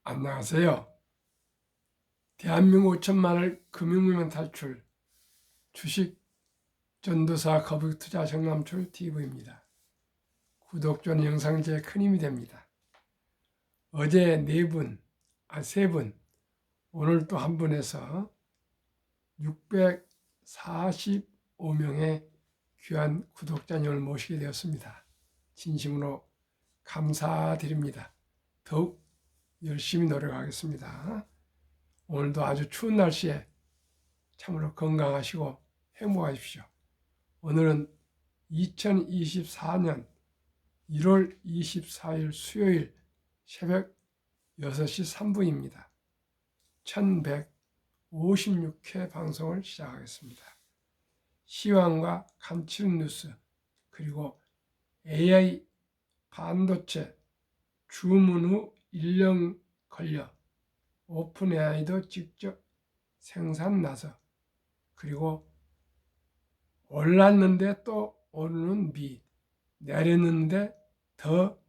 안녕하세요. 대한민국 5천만을 금융위험 탈출 주식 전도사 거북투자 정남출 TV입니다. 구독, 좋아요 영상 제 큰 힘이 됩니다. 어제 3분, 오늘 또 한 분에서 645명의 귀한 구독자님을 모시게 되었습니다. 진심으로 감사드립니다. 더욱 열심히 노력하겠습니다. 오늘도 아주 추운 날씨에 참으로 건강하시고 행복하십시오. 오늘은 2024년 1월 24일 수요일 새벽 6시 3분입니다. 1156회 방송을 시작하겠습니다. 시황과 간추린 뉴스, 그리고 AI 반도체 주문 후 1년 걸려 오픈 AI도 직접 생산 나서, 그리고 올랐는데 또 오르는 미, 내렸는데 더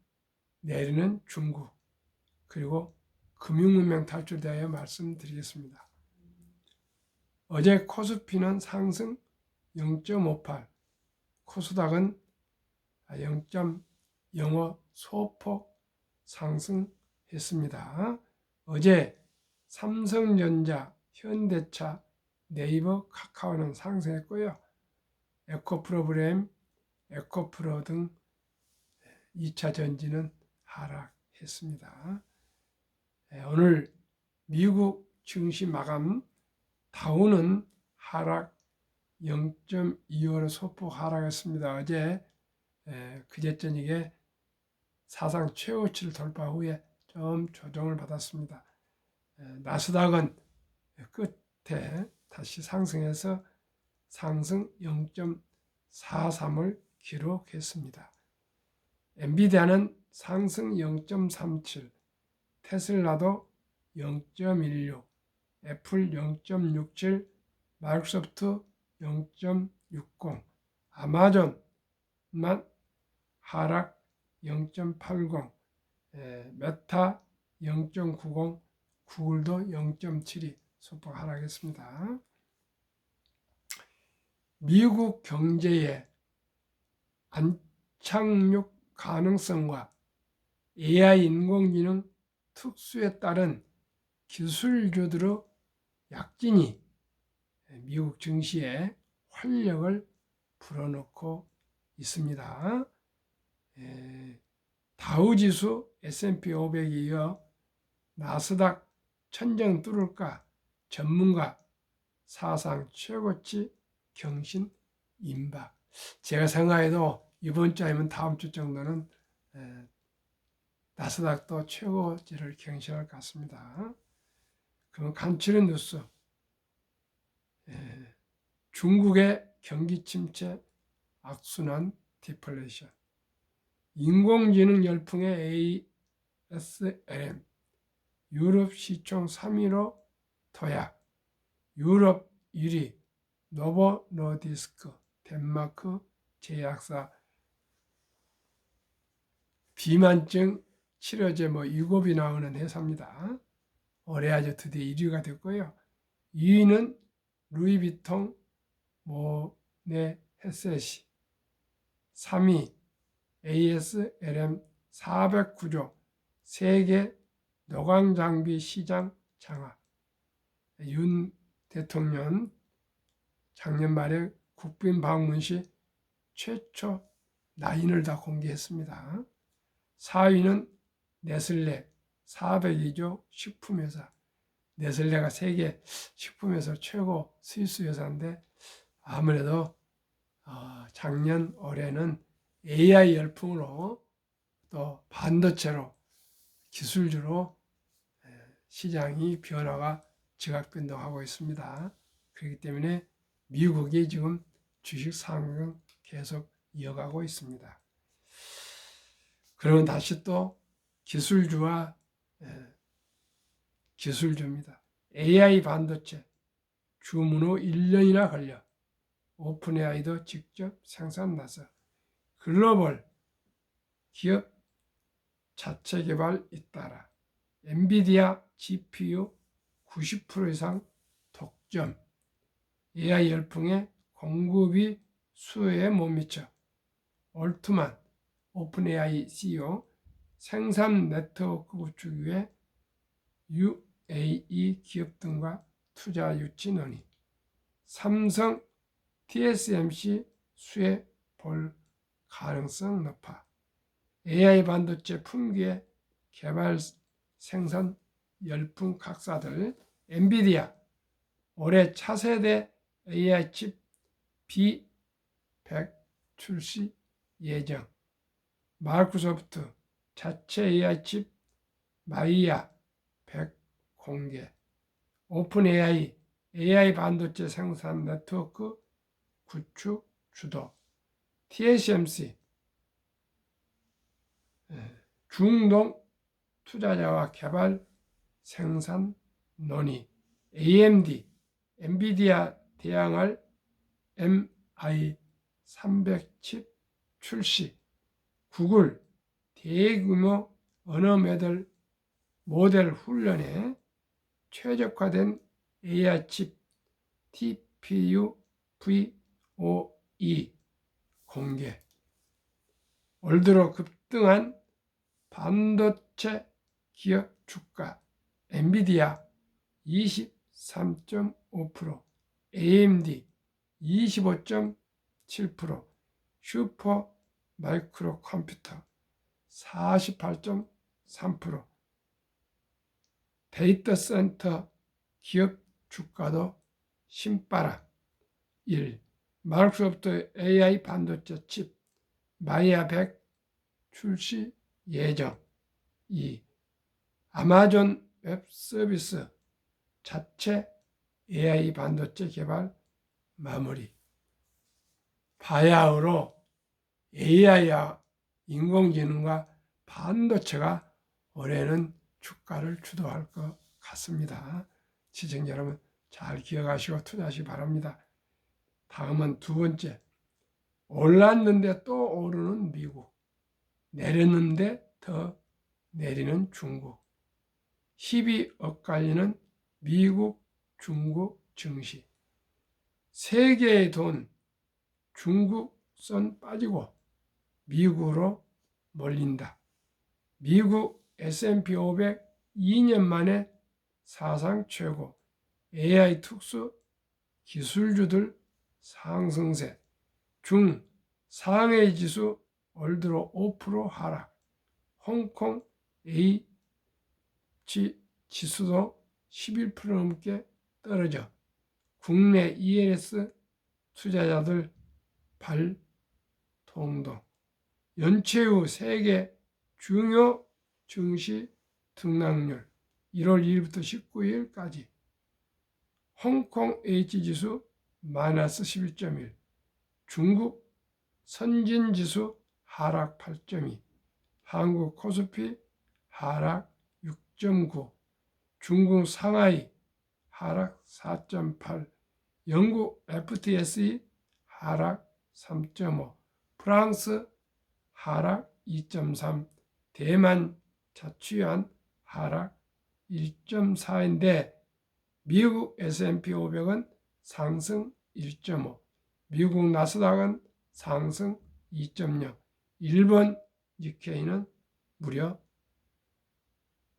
내리는 중국, 그리고 금융문명 탈출에 대하여 말씀드리겠습니다. 어제 코스피는 상승 0.58, 코스닥은 0.05 소폭 상승했습니다. 어제 삼성전자, 현대차, 네이버, 카카오는 상승했고요. 에코프로그램, 에코프로 등 2차 전지는 하락했습니다. 오늘 미국 증시 마감, 다우는 하락 0.25로 소폭 하락했습니다. 어제 그제 저녁에 사상 최고치를 돌파 후에 좀 조정을 받았습니다. 나스닥은 끝에 다시 상승해서 상승 0.43을 기록했습니다. 엔비디아는 상승 0.37, 테슬라도 0.16, 애플 0.67, 마이크로소프트 0.60, 아마존만 하락 0.80, 메타 0.90, 구글도 0.72 소폭 하락했습니다. 미국 경제의 안착륙 가능성과 AI 인공지능 특수에 따른 기술주들의 약진이 미국 증시에 활력을 불어넣고 있습니다. 다우지수, S&P 500에 이어 나스닥 천정 뚫을까 전문가 사상 최고치 경신 임박. 제가 생각해도 이번 주 아니면 다음 주 정도는 나스닥도 최고치를 경신할 것 같습니다. 그럼 간추린 뉴스. 중국의 경기 침체, 악순환 디플레이션. 인공지능 열풍의 ASLM. 유럽 시총 3위로 도약. 유럽 1위 노보 노디스크, 덴마크 제약사. 비만증 치료제 유급이 나오는 회사입니다. 올해 아주 드디어 1위가 됐고요. 2위는 루이비통 모네 헤셋이, 3위 ASLM 409조 세계 노광장비 시장 장악. 윤 대통령 작년 말에 국빈 방문 시 최초 라인을 다 공개했습니다. 4위는 네슬레 402조 식품회사. 네슬레가 세계 식품회사 최고 스위스 회사인데, 아무래도 작년 올해는 AI 열풍으로 또 반도체로 기술주로 시장이 변화가 지각 변동하고 있습니다. 그렇기 때문에 미국이 지금 주식 상승 계속 이어가고 있습니다. 그러면 다시 또 기술주와 기술주입니다. AI 반도체 주문 후 1년이나 걸려 오픈 AI도 직접 생산 나서 글로벌 기업 자체 개발 잇따라 엔비디아 GPU 90% 이상 독점. AI 열풍에 공급이 수요에 못 미쳐. 올트만 오픈AI CEO 생산 네트워크 구축 위해 UAE 기업 등과 투자 유치 논의. 삼성 TSMC 수혜 볼 가능성 높아. AI 반도체 품귀의 개발 생산 열풍 각사들. 엔비디아 올해 차세대 AI 칩 B100 출시 예정. 마이크로소프트 자체 AI 칩 마이야 100 공개. 오픈AI AI 반도체 생산 네트워크 구축 주도. TSMC 중동 투자자와 개발 생산 논의. AMD 엔비디아 대항할 MI300 칩 출시. 구글 대규모 언어 모델 훈련에 최적화된 AI 칩 TPU V52 공개. 올 들어 급등한 반도체 기업 주가. 엔비디아 23.5%, AMD 25.7%, 슈퍼 마이크로 컴퓨터 48.3%. 데이터 센터 기업 주가도 신바람. 1. 마이크로소프트 AI 반도체 칩 마이야 100 출시 예정. 2. 아마존 웹 서비스 자체 AI 반도체 개발 마무리. 바야흐로 AI와 인공지능과 반도체가 올해는 주가를 주도할 것 같습니다. 시청자 여러분 잘 기억하시고 투자하시기 바랍니다. 다음은 두 번째. 올랐는데 또 오르는 미국. 내렸는데 더 내리는 중국. 힘이 엇갈리는 미국, 중국 증시. 세계의 돈, 중국 선 빠지고 미국으로 몰린다. 미국 S&P 500 2년 만에 사상 최고. AI 특수 기술주들 상승세. 중 상하이 지수 올 들어 5% 하락. 홍콩 A 지수도 11% 넘게 떨어져 국내 ELS 투자자들 발동동. 연체 후 세계 중요 증시 등락률 1월 2일부터 19일까지. 홍콩 H지수 마이너스 11.1, 중국 선진지수 하락 8.2, 한국 코스피 하락 6.9, 중국 상하이 하락 4.8, 영국 FTSE 하락 3.5, 프랑스 하락 2.3, 대만 자취한 하락 1.4인데 미국 S&P 500은 상승 1.5, 미국 나스닥은 상승 2.0, 일본 니케이는 무려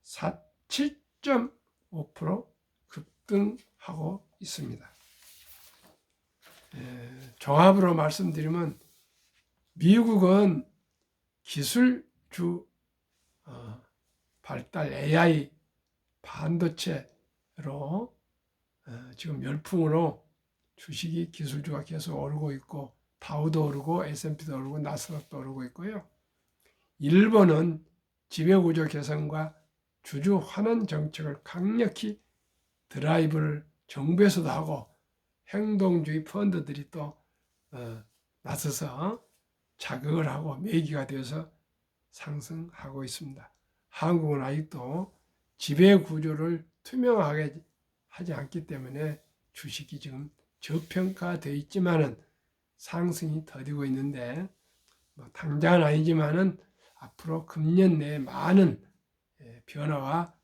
7.5% 급등하고 있습니다. 종합으로 말씀드리면 미국은 기술주 발달 AI 반도체로 지금 열풍으로 주식이 기술주가 계속 오르고 있고 다우도 오르고 S&P도 오르고 나스닥도 오르고 있고요. 일본은 지배구조 개선과 주주 환원 정책을 강력히 드라이브를 정부에서도 하고 행동주의 펀드들이 또 나서서 자극을 하고 매기가 되어서 상승하고 있습니다. 한국은 아직도 지배구조를 투명하게 하지 않기 때문에 주식이 지금 저평가되어 있지만은 상승이 더디고 있는데 당장은 아니지만은 앞으로 금년 내에 많은 변화와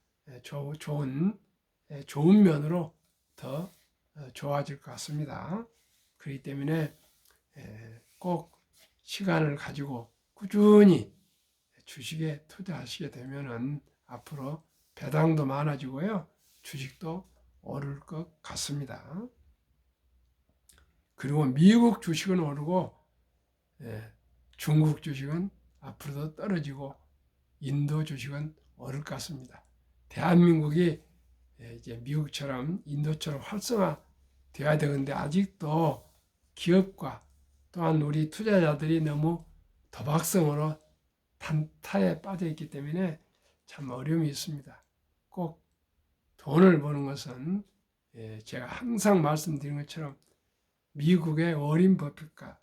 좋은 면으로 더 좋아질 것 같습니다. 그렇기 때문에 꼭 시간을 가지고 꾸준히 주식에 투자하시게 되면은 앞으로 배당도 많아지고요. 주식도 오를 것 같습니다. 그리고 미국 주식은 오르고 중국 주식은 앞으로도 떨어지고 인도 주식은 오를 것 같습니다. 대한민국이 이제 미국처럼 인도처럼 활성화되어야 되는데 아직도 기업과 또한 우리 투자자들이 너무 도박성으로 단타에 빠져 있기 때문에 참 어려움이 있습니다. 꼭 돈을 버는 것은 제가 항상 말씀드린 것처럼 미국의 워린 버핏과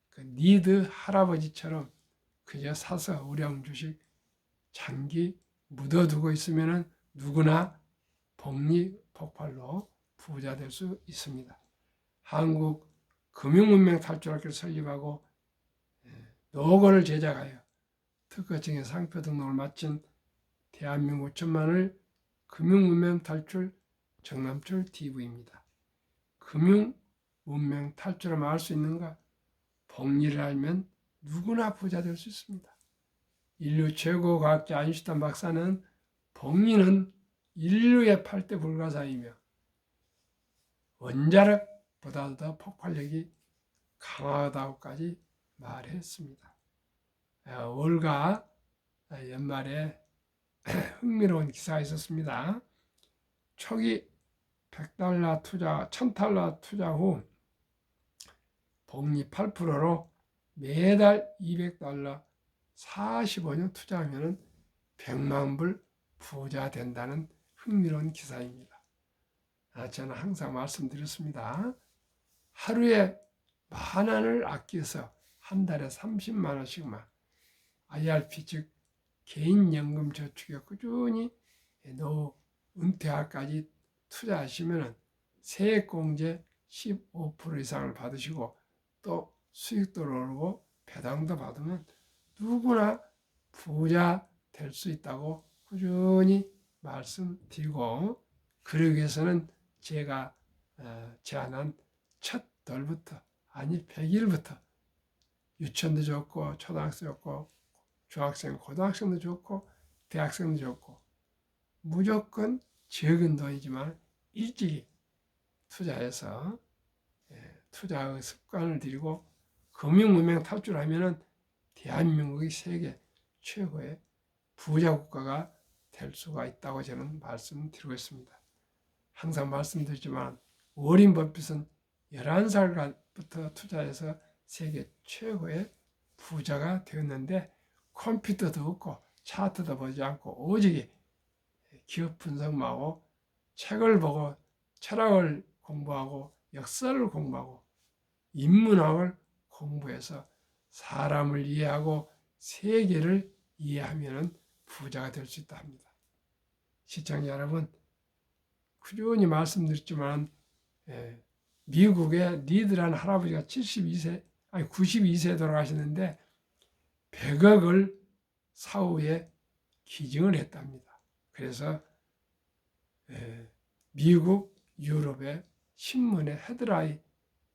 그 니드 할아버지처럼 그저 사서 우량 주식 장기 묻어두고 있으면 누구나 복리복발로 부자 될 수 있습니다. 한국 금융문명 탈출학교를 설립하고 노고를 제작하여 특허청의 상표 등록을 마친 대한민국 천만을 금융문명 탈출 정남철 TV입니다. 금융문명 탈출을 막을 수 있는가? 복리를 알면 누구나 부자 될 수 있습니다. 인류 최고 과학자 아인슈타인 박사는 복리는 인류의 8대 불가사이며 원자력보다 더 폭발력이 강하다고까지 말했습니다. 올가 연말에 흥미로운 기사가 있었습니다. 초기 $100 투자, $1000 투자 후 복리 8%로 매달 $200 45년 투자하면 100만 불 부자 된다는 흥미로운 기사입니다. 저는 항상 말씀드렸습니다. 하루에 $10,000을 아껴서 한 달에 30만 원씩만 IRP 즉 개인연금저축에 꾸준히 노후 은퇴할까지 투자하시면 세액공제 15% 이상을 받으시고 또 수익도 오르고 배당도 받으면 누구나 부자 될 수 있다고 꾸준히 말씀드리고 그러기 위해서는 제가 제안한 첫 달부터 아니 100일부터 유치원도 좋고 초등학생 좋고 중학생 고등학생도 좋고 대학생도 좋고 무조건 적은 돈이지만 일찍이 투자해서 투자의 습관을 들이고 금융문명 탈출하면은 대한민국이 세계 최고의 부자 국가가 될 수가 있다고 저는 말씀드리고 있습니다. 항상 말씀드리지만 워린 버핏은 11살부터 투자해서 세계 최고의 부자가 되었는데 컴퓨터도 없고 차트도 보지 않고 오직 기업 분석만 하고 책을 보고 철학을 공부하고 역사를 공부하고 인문학을 공부해서 사람을 이해하고 세계를 이해하면 부자가 될 수 있다 합니다. 시청자 여러분, 꾸준히 말씀드렸지만 미국의 니드라는 할아버지가 92세에 돌아가셨는데 100억을 사후에 기증을 했답니다. 그래서 미국, 유럽의 신문에 헤드라인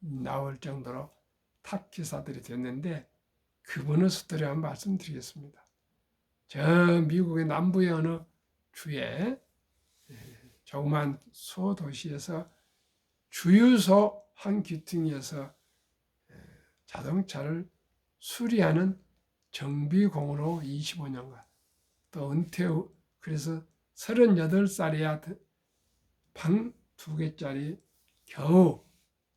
나올 정도로 탑 기사들이 됐는데 그분의 스토리 한번 말씀드리겠습니다. 저 미국의 남부의 어느 주에 조그만 소도시에서 주유소 한 귀퉁이에서 자동차를 수리하는 정비공으로 25년간 또 은퇴 후 그래서 38살이야 방 2개짜리 겨우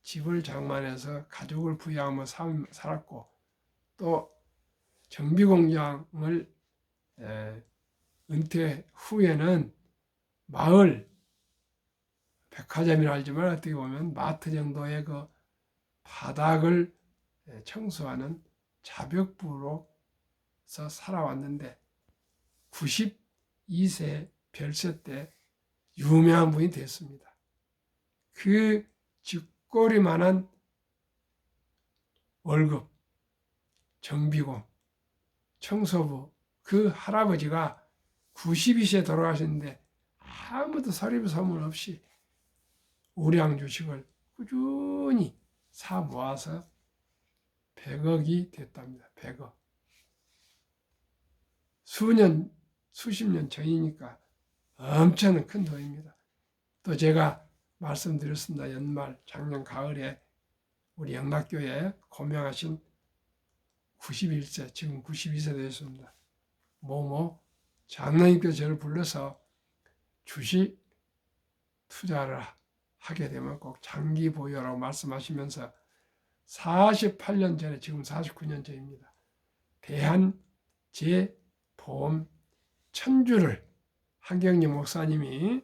집을 장만해서 가족을 부양하며 살았고 또 정비공장을 은퇴 후에는 마을 백화점이라 알지만 어떻게 보면 마트 정도의 그 바닥을 청소하는 자벽부로서 살아왔는데 92세 별세 때 유명한 분이 됐습니다. 그 쥐꼬리만한 월급, 정비공, 청소부 그 할아버지가 92세에 돌아가셨는데 아무도 서립 소문 없이 우량 주식을 꾸준히 사 모아서 100억이 됐답니다. 100억. 수십 년 전이니까 엄청난 큰 돈입니다. 또 제가 말씀드렸습니다. 연말 작년 가을에 우리 영락교회 고명하신 91세, 지금 92세 되셨습니다. 장로님께서 저를 불러서 주식 투자를 하게 되면 꼭 장기 보유라고 말씀하시면서 48년 전에, 지금 49년 전입니다. 대한제보험 천주를 한경림 목사님이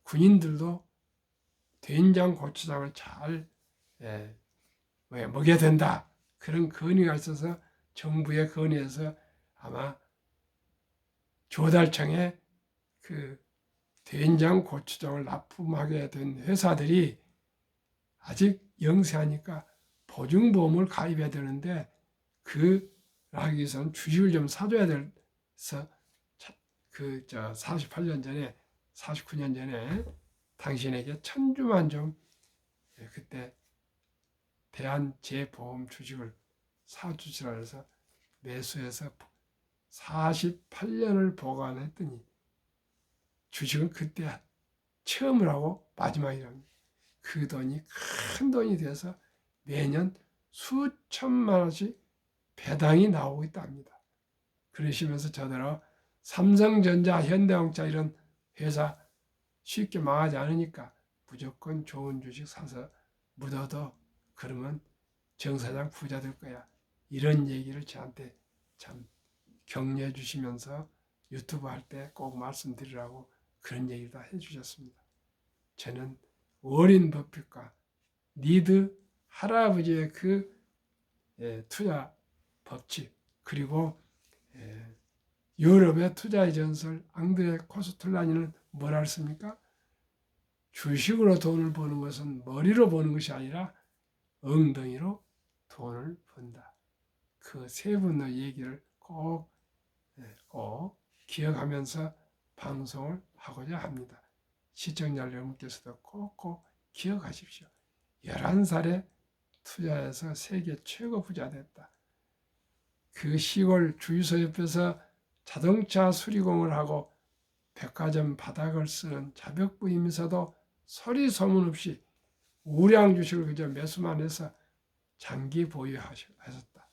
군인들도 된장 고추장을 잘 먹여야 된다, 그런 건의가 있어서 정부의 건의에서 아마 조달청에 그 된장 고추장을 납품하게 된 회사들이 아직 영세하니까 보증보험을 가입해야 되는데, 하기 위해서는 주식을 좀 사줘야 돼서 48년 전에, 49년 전에 당신에게 1000주만 좀 그때 대한제보험 주식을 사주시라 해서 매수해서 48년을 보관했더니 주식은 그때 처음을 하고 마지막이랍니다. 그 돈이 큰 돈이 돼서 매년 수천만 원씩 배당이 나오고 있답니다. 그러시면서 저더러 삼성전자, 현대자동차 이런 회사 쉽게 망하지 않으니까 무조건 좋은 주식 사서 묻어도 그러면 정 사장 부자 될 거야, 이런 얘기를 저한테 참 격려해 주시면서 유튜브 할 때 꼭 말씀드리라고 그런 얘기를 다 해주셨습니다. 저는 워렌 버핏과 리드 할아버지의 그 투자 법칙, 그리고 유럽의 투자의 전설 앙드레 코스툴라니는 뭐라 했습니까? 주식으로 돈을 버는 것은 머리로 버는 것이 아니라 엉덩이로 돈을 번다. 그 세 분의 얘기를 꼭 기억하면서 방송을 하고자 합니다. 시청자 여러분께서도 꼭꼭 기억하십시오. 11살에 투자해서 세계 최고 부자 됐다. 그 시골 주유소 옆에서 자동차 수리공을 하고 백화점 바닥을 쓰는 자벽부이면서도 소리 소문 없이 우량 주식을 그저 매수만 해서 장기 보유하셨다.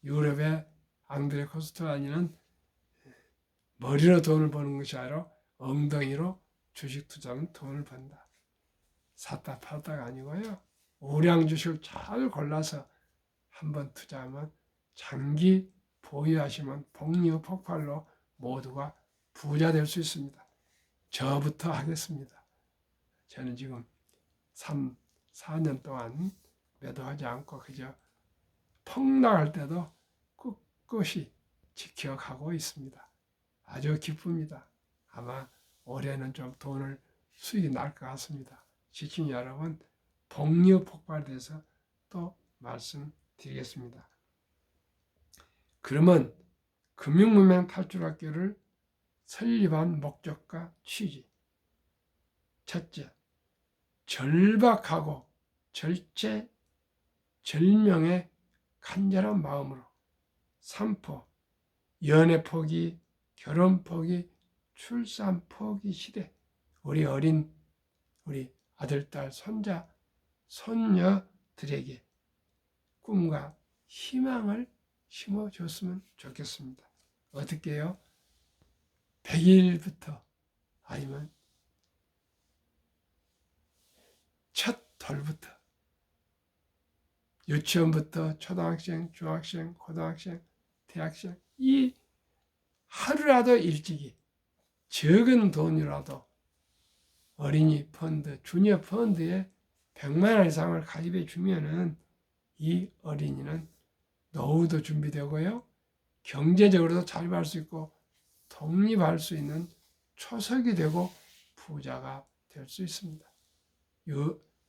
유럽의 앙드레 코스툴라니는 머리로 돈을 버는 것이 아니라 엉덩이로 주식 투자하면 돈을 번다. 샀다 팔다가 아니고요. 우량 주식을 잘 골라서 한번 투자하면 장기 보유하시면 복리 폭발로 모두가 부자 될 수 있습니다. 저부터 하겠습니다. 저는 지금 3, 4년 동안 매도하지 않고 그저 폭락할 때도 꿋꿋이 지켜가고 있습니다. 아주 기쁩니다. 아마 올해는 좀 돈을 수익이 날 것 같습니다. 시청자 여러분, 복리 폭발돼서 또 말씀드리겠습니다. 그러면 금융문맹 탈출학교를 설립한 목적과 취지. 첫째, 절박하고 절명의 간절한 마음으로 삼포, 연애 포기, 결혼 포기, 출산 포기 시대, 우리 아들, 딸, 손자, 손녀들에게 꿈과 희망을 심어줬으면 좋겠습니다. 어떻게 해요? 100일부터 아니면 첫 돌부터, 유치원부터 초등학생, 중학생, 고등학생, 대학생, 이 하루라도 일찍이 적은 돈이라도 어린이 펀드, 주니어 펀드에 100만 원 이상을 가입해 주면은 이 어린이는 노후도 준비되고요, 경제적으로도 자립할 수 있고 독립할 수 있는 초석이 되고 부자가 될 수 있습니다.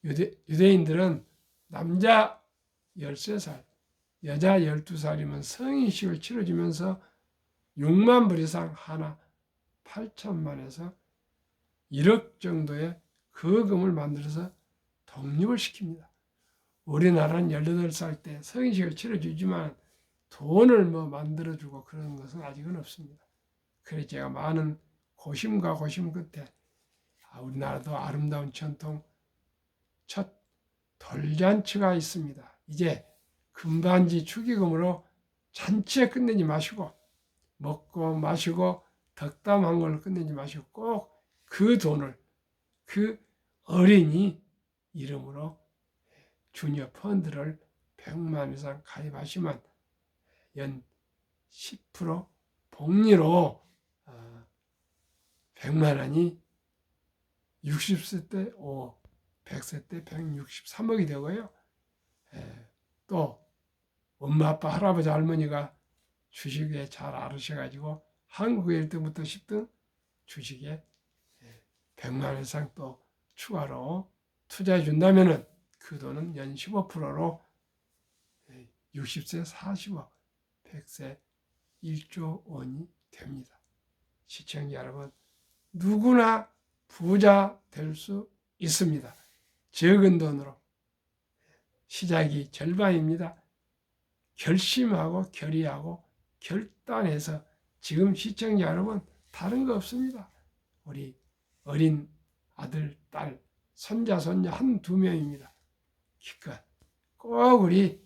유대인들은 남자 13살, 여자 12살이면 성인식을 치러주면서 6만 불 이상 하나 8천만에서 1억 정도의 거금을 만들어서 독립을 시킵니다. 우리나라는 18살 때 성인식을 치러주지만 돈을 만들어주고 그런 것은 아직은 없습니다. 그래서 제가 많은 고심과 고심 끝에 우리나라도 아름다운 전통 첫 돌잔치가 있습니다. 이제 금반지 축의금으로 잔치에 끝내지 마시고 먹고 마시고 덕담한 걸로 끝내지 마시고 꼭 그 돈을 그 어린이 이름으로 주니어 펀드를 100만 이상 가입하시면 연 10% 복리로 100만 원이 60세 때 5, 100세 때 163억이 되고요. 또 엄마, 아빠, 할아버지, 할머니가 주식에 잘 알으셔가지고 한국에 1등부터 10등 주식에 100만 원 이상 또 추가로 투자해 준다면은 그 돈은 연 15%로 60세 40억, 100세 1조 원이 됩니다. 시청자 여러분, 누구나 부자 될 수 있습니다. 적은 돈으로. 시작이 절반입니다. 결심하고 결의하고 결단해서 지금 시청자 여러분 다른 거 없습니다. 우리 어린 아들, 딸, 손자, 손녀 한두 명입니다. 기껏 꼭 우리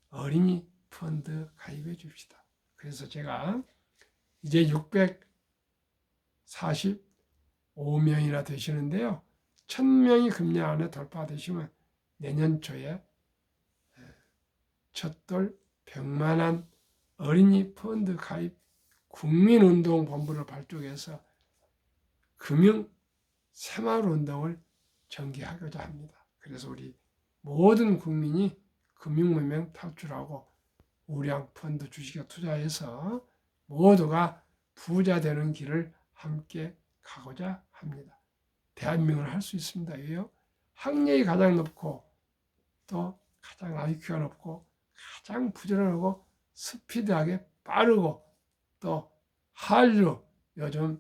어린이 펀드 가입해 줍시다. 그래서 제가 이제 645명이나 되시는데요. 1000명이 금년 안에 돌파되시면 내년 초에 첫돌 100만원 어린이 펀드 가입 국민운동본부를 발족해서 금융 새마을운동을 전개하고자 합니다. 그래서 우리 모든 국민이 금융문명 탈출하고 우량 펀드 주식에 투자해서 모두가 부자 되는 길을 함께 가고자 합니다. 대한민국은 할 수 있습니다. 왜요? 학력이 가장 높고 또 가장 IQ가 높고 가장 부지런하고 스피드하게 빠르고 또 한류, 요즘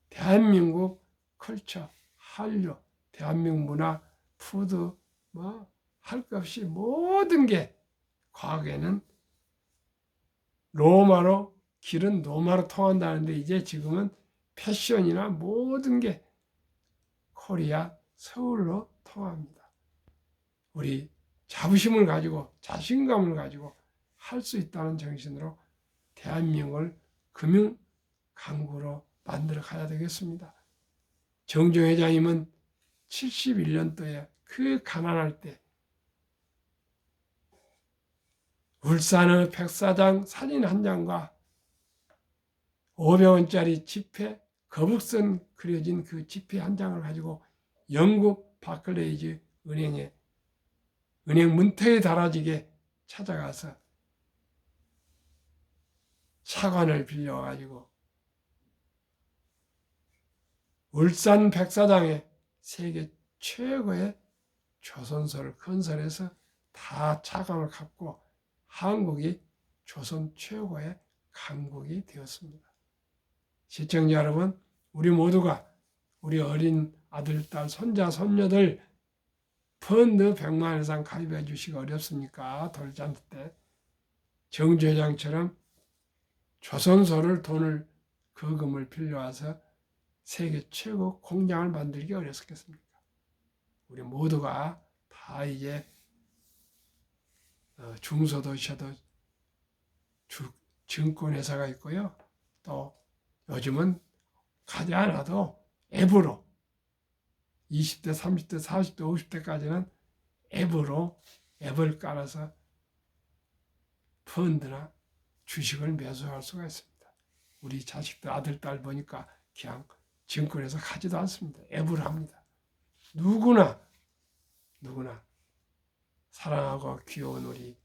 대한민국 컬처, 한류, 대한민국 문화, 푸드 할 것 없이 모든 게 과거에는 로마로 길은 로마로 통한다는데 이제 지금은 패션이나 모든 게 코리아 서울로 통합니다. 우리 자부심을 가지고 자신감을 가지고 할 수 있다는 정신으로 대한민국을 금융 강국으로 만들어 가야 되겠습니다. 정종 회장님은 71년도에 그 가난할 때 울산의 백사장 사진 한 장과 500원짜리 지폐, 거북선 그려진 그 지폐 한 장을 가지고 영국 바클레이즈 은행 문턱에 달아지게 찾아가서 차관을 빌려가지고 울산 백사장에 세계 최고의 조선소를 건설해서 다 차관을 갚고 한국이 조선 최고의 강국이 되었습니다. 시청자 여러분, 우리 모두가 우리 어린 아들, 딸, 손자, 손녀들 펀드 100만 원 이상 가입해 주시기 어렵습니까? 돌잔치 때 정주 회장처럼 조선소를 돈을 거금을 빌려와서 세계 최고 공장을 만들기 어렵겠습니까? 우리 모두가 다 이제 중소도시에도 증권회사가 있고요. 또 요즘은 가지 않아도 앱으로 20대, 30대, 40대, 50대까지는 앱을 깔아서 펀드나 주식을 매수할 수가 있습니다. 우리 자식들 아들, 딸 보니까 그냥 증권회사 가지도 않습니다. 앱을 합니다. 누구나 사랑하고 귀여운 우리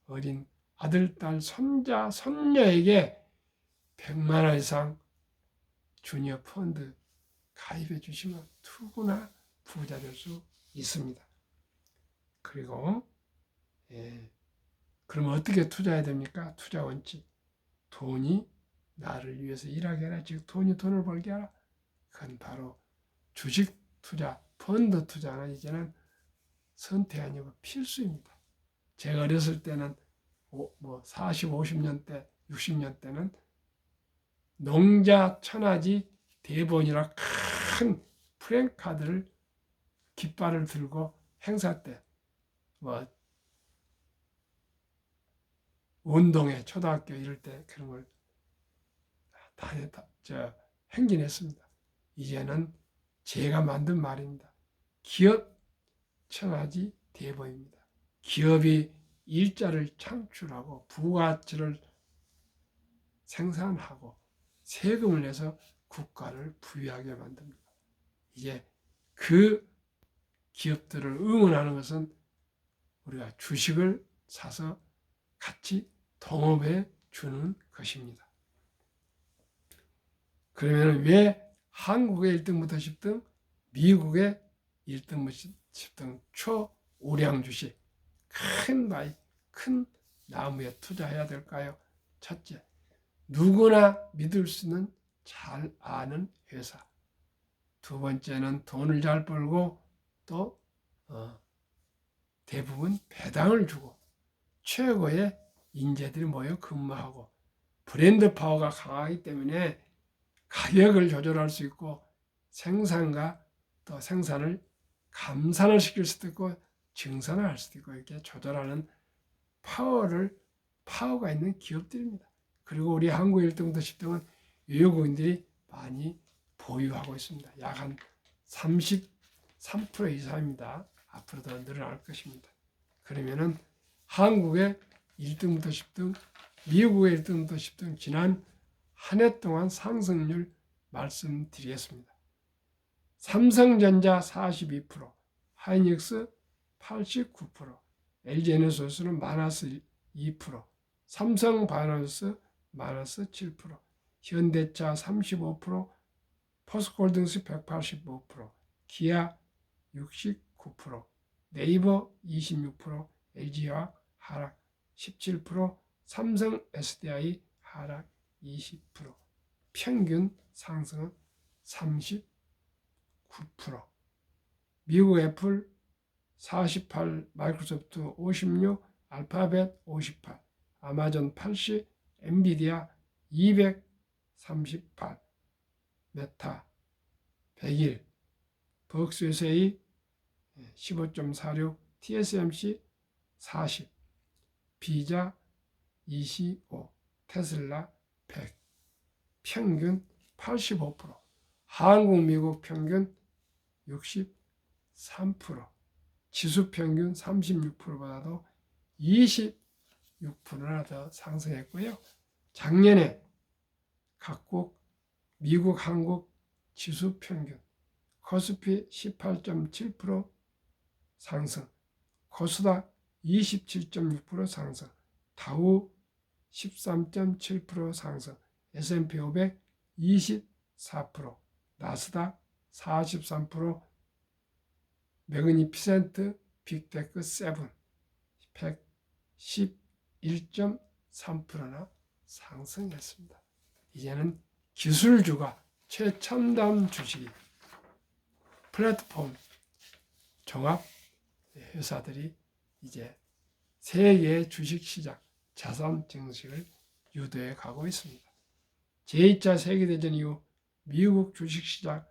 어린 아들, 딸, 손자, 손녀에게 100만 원 이상 주니어 펀드 가입해 주시면 누구나 부자 될 수 있습니다. 그리고 그러면 어떻게 투자해야 됩니까? 투자 원칙. 돈이 나를 위해서 일하게 하라. 즉 돈이 돈을 벌게 하라. 그건 바로 주식 투자, 펀드 투자는 이제는 선택이 아니고 필수입니다. 제가 어렸을 때는 40, 50년 대, 60년 대는 농자 천하지 대본이라 큰 프랭카드를 깃발을 들고 행사 때 운동회 초등학교 이럴 때 그런 걸 행진했습니다. 이제는 제가 만든 말입니다. 기업 천하지 대본입니다. 기업이 일자를 창출하고 부가치를 생산하고 세금을 내서 국가를 부유하게 만듭니다. 이제 그 기업들을 응원하는 것은 우리가 주식을 사서 같이 동업해 주는 것입니다. 그러면 왜 한국의 1등부터 10등, 미국의 1등부터 10등 초우량 주식, 큰 나무에 투자해야 될까요? 첫째, 누구나 믿을 수 있는 잘 아는 회사. 두 번째는 돈을 잘 벌고 또 대부분 배당을 주고 최고의 인재들이 모여 근무하고 브랜드 파워가 강하기 때문에 가격을 조절할 수 있고 생산과 또 생산을 감산을 시킬 수도 있고 증산을 할 수도 있고 이렇게 조절하는 파워가 있는 기업들입니다. 그리고 우리 한국 1등부터 10등은 외국인들이 많이 보유하고 있습니다. 약 한 33% 이상입니다. 앞으로 더 늘어날 것입니다. 그러면은 한국의 1등부터 10등, 미국의 1등부터 10등 지난 한 해 동안 상승률 말씀드리겠습니다. 삼성전자 42%, 하이닉스 89%, LG에너지솔루션은 마이너스 2%, 삼성바이오로스 마이너스 7%, 현대차 35%, 포스코홀딩스 185%, 기아 69%, 네이버 26%, LG화학 하락 17%, 삼성 SDI 하락 20%, 평균 상승은 39%, 미국 애플 48, 마이크로소프트 56, 알파벳 58, 아마존 80, 엔비디아 238, 메타 101, 벅스유세이 15.46, TSMC 40, 비자 25, 테슬라 100, 평균 85%, 한국, 미국 평균 63%, 지수 평균 36%보다도 26%나 더 상승했고요. 작년에 각국 미국, 한국 지수 평균 코스피 18.7% 상승, 코스닥 27.6% 상승, 다우 13.7% 상승, S&P 500 24%, 나스닥 43%, 매그니피센트 빅테크 7 111.3%나 상승했습니다. 이제는 기술주가 최첨단 주식이 플랫폼 종합 회사들이 이제 세계 주식시장 자산 증식을 유도해 가고 있습니다. 제2차 세계대전 이후 미국 주식시장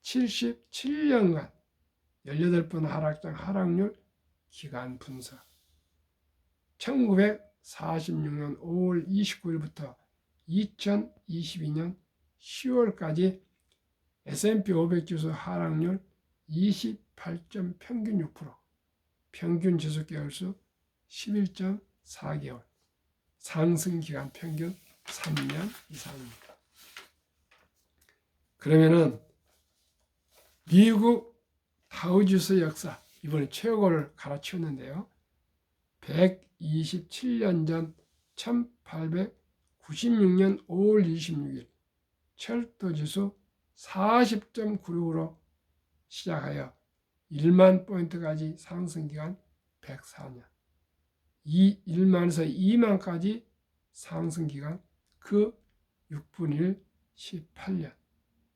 77년간 18번 하락장 하락률 기간 분석 1946년 5월 29일부터 2022년 10월까지 S&P 500 지수 하락률 28. 평균 6%, 평균 지수 개월수 11.4개월, 상승 기간 평균 3년 이상입니다. 그러면은 미국 다우지수 역사 이번에 최고를 갈아치웠는데요. 127년 전 1896년 5월 26일 철도지수 40.96으로 시작하여 1만 포인트까지 상승기간 104년, 1만에서 2만까지 상승기간 그 6분의 1 18년,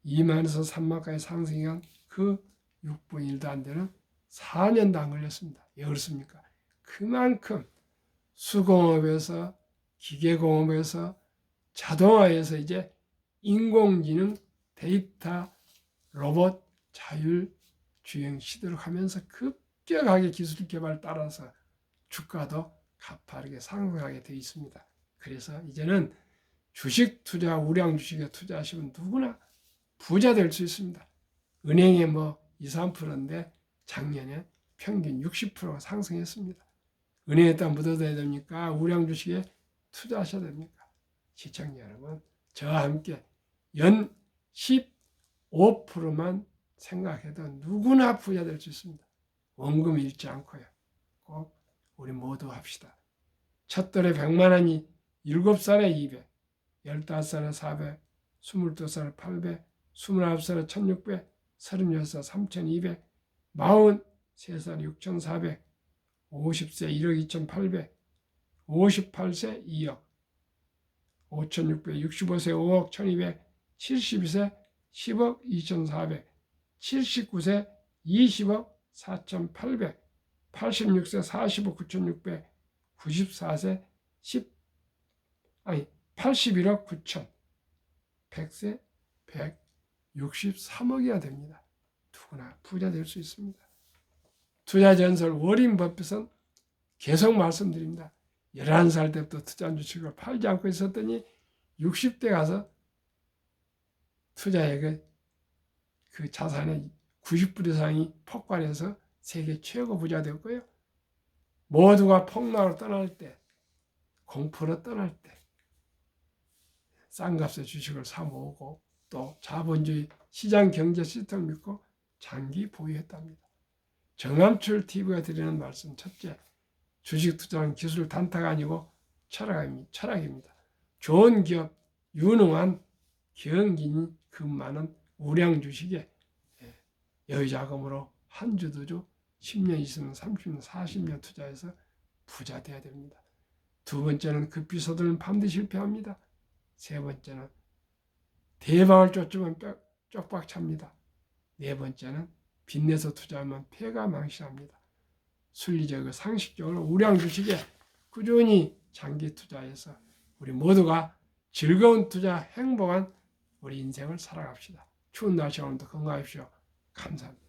2만에서 3만까지 상승한 그 6분의 1도 안 되는 4년도 안 걸렸습니다. 왜 그렇습니까? 그만큼 수공업에서 기계공업에서 자동화에서 이제 인공지능, 데이터, 로봇, 자율주행 시대로 가면서 급격하게 기술 개발 따라서 주가도 가파르게 상승하게 되어 있습니다. 그래서 이제는 주식 투자, 우량 주식에 투자하시면 누구나 부자 될 수 있습니다. 은행에 뭐 2, 3%인데 작년에 평균 60%가 상승했습니다. 은행에다 묻어둬야 됩니까? 우량 주식에 투자하셔야 됩니까? 시청자 여러분, 저와 함께 연 15%만 생각해도 누구나 부자 될 수 있습니다. 원금 잃지 않고요. 꼭 우리 모두 합시다. 첫 달에 100만 원이 7살에 200, 15살에 400, 22살에 800, 29살에 1600, 36살 3200, 43살 6400, 50세 1억 2800, 58세 2억 5600, 65세 5억 1200, 72세 10억 2400, 79세 20억 4800, 86세 40억 9600, 94세 81억 9000, 100세 163억이야 됩니다. 누구나 부자 될 수 있습니다. 투자 전설 워린 버핏은 계속 말씀드립니다. 11살 때부터 투자 주식을 팔지 않고 있었더니 60대 가서 투자액의 그 자산의 90% 이상이 폭발해서 세계 최고 부자 되었고요. 모두가 폭락으로 떠날 때, 공포로 떠날 때 싼 값에 주식을 사 모으고 또 자본주의 시장 경제 시스템을 믿고 장기 보유했답니다. 정암출 TV가 드리는 말씀, 첫째, 주식 투자는 기술 단타가 아니고 철학입니다. 좋은 기업, 유능한 경기인이 근무하는 우량 주식에 여유자금으로 한 주, 두 주, 10년 있으면 30년, 40년 투자해서 부자 돼야 됩니다. 두 번째는 급히 서두르면 반드시 실패합니다. 세 번째는 대박을 쫓으면 쪽박 찹니다. 네 번째는 빚내서 투자하면 폐가 망신합니다. 순리적이고 상식적으로 우량 주식에 꾸준히 장기 투자해서 우리 모두가 즐거운 투자, 행복한 우리 인생을 살아갑시다. 추운 날씨 오늘도 건강하십시오. 감사합니다.